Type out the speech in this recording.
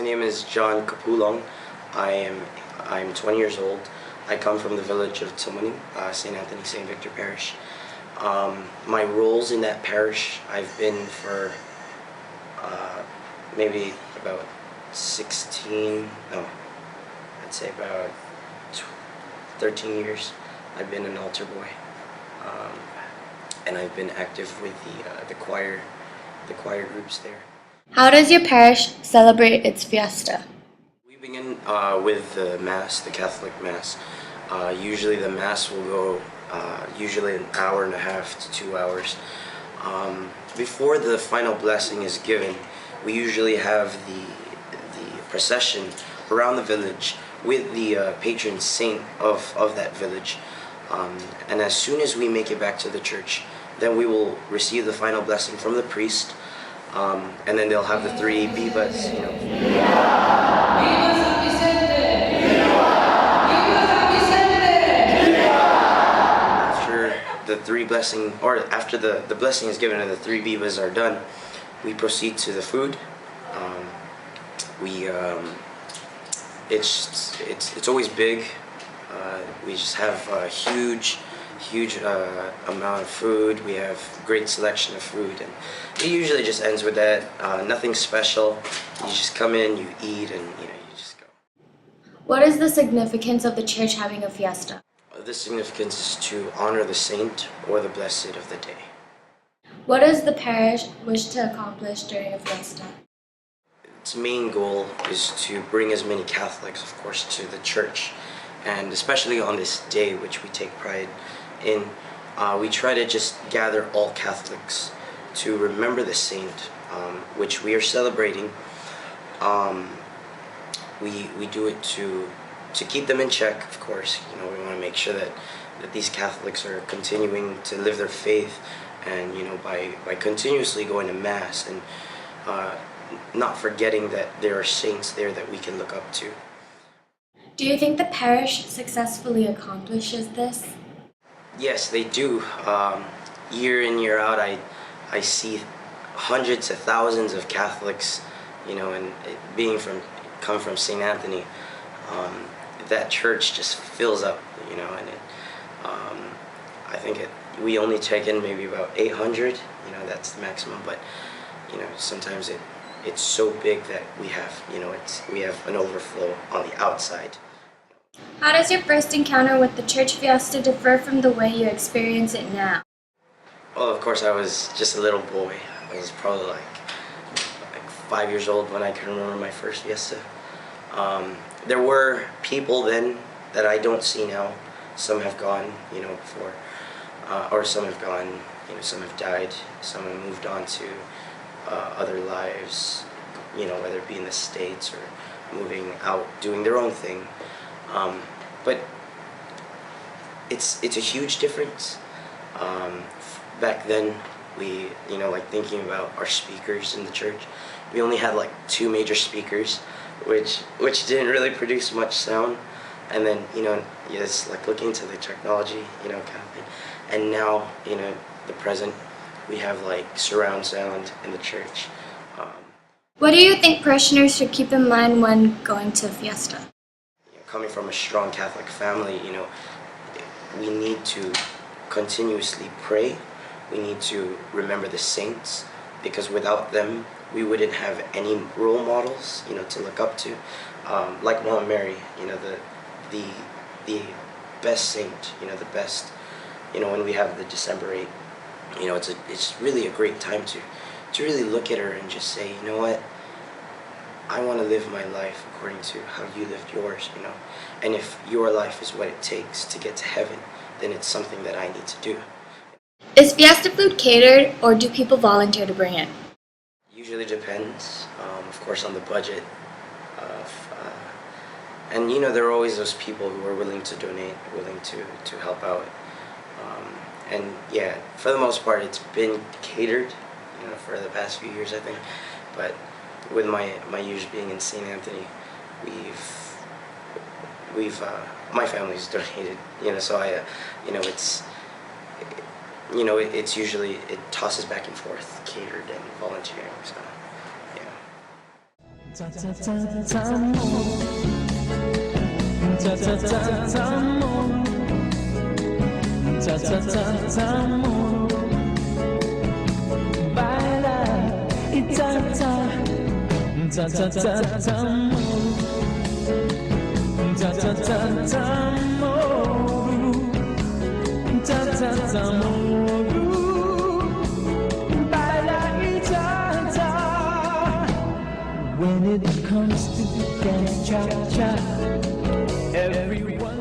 name is John Kapulong. I'm 20 years old. I come from the village of Tilmani, St. Anthony, St. Victor Parish. My roles in that parish, I've been for maybe about 16, no, I'd say about 13 years. I've been an altar boy, and I've been active with the choir groups there. How does your parish celebrate its fiesta? We begin with the Mass, the Catholic Mass. Usually the Mass will go usually an hour and a half to 2 hours. Before the final blessing is given, we usually have the procession around the village with the patron saint of that village. And as soon as we make it back to the church, then we will receive the final blessing from the priest, and then they'll have the three bibas, you know. After the blessing is given and the three bibas are done, we proceed to the food. It's always big. We just have a huge amount of food. We have great selection of food, and it usually just ends with that. Nothing special. You just come in, you eat, and you just go. What is the significance of the church having a fiesta? The significance is to honor the saint or the blessed of the day. What does the parish wish to accomplish during a fiesta? Its main goal is to bring as many Catholics, of course, to the church. And especially on this day, which we take pride in, we try to just gather all Catholics to remember the saint, which we are celebrating. We do it to keep them in check, of course. We want to make sure that these Catholics are continuing to live their faith, and by continuously going to Mass and not forgetting that there are saints there that we can look up to. Do you think the parish successfully accomplishes this? Yes, they do. Year in, year out, I see hundreds of thousands of Catholics, and come from St. Anthony. That church just fills up, and I think we only take in maybe about 800, that's the maximum, but sometimes it's so big that we have an overflow on the outside. How does your first encounter with the church fiesta differ from the way you experience it now? Well, of course, I was just a little boy. I was probably like 5 years old when I can remember my first fiesta. There were people then that I don't see now. Some have gone, before, or some have gone, some have died, some have moved on to other lives, whether it be in the States or moving out, doing their own thing. But it's a huge difference. Back then, we, like thinking about our speakers in the church, we only had like 2 major speakers, which didn't really produce much sound. And then, just like looking into the technology, kind of thing. And now, the present, we have like surround sound in the church. What do you think parishioners should keep in mind when going to a fiesta? Coming from a strong Catholic family, we need to continuously pray. We need to remember the saints, because without them, we wouldn't have any role models, to look up to. Like Mama Mary, the best saint, the best, when we have the December 8th, it's really a great time to really look at her and just say, you know what, I want to live my life according to how you lived yours, and if your life is what it takes to get to heaven, then it's something that I need to do. Is fiesta food catered, or do people volunteer to bring it? Usually depends, of course, on the budget. And there are always those people who are willing to donate, willing to help out. And yeah, for the most part, it's been catered, for the past few years, I think. But with my years being in St. Anthony, my family's donated, so it's usually, it tosses back and forth, catered and volunteering, so yeah. Ta ta ta ta amor. Ta ta ta ta amor. Ta ta ta ta amor. Baila y ta ta. Ta ta ta ta amor. Ta ta ta ta amor. Ta ta ta amor. Baila y ta ta. When it comes to dance cha-cha, everyone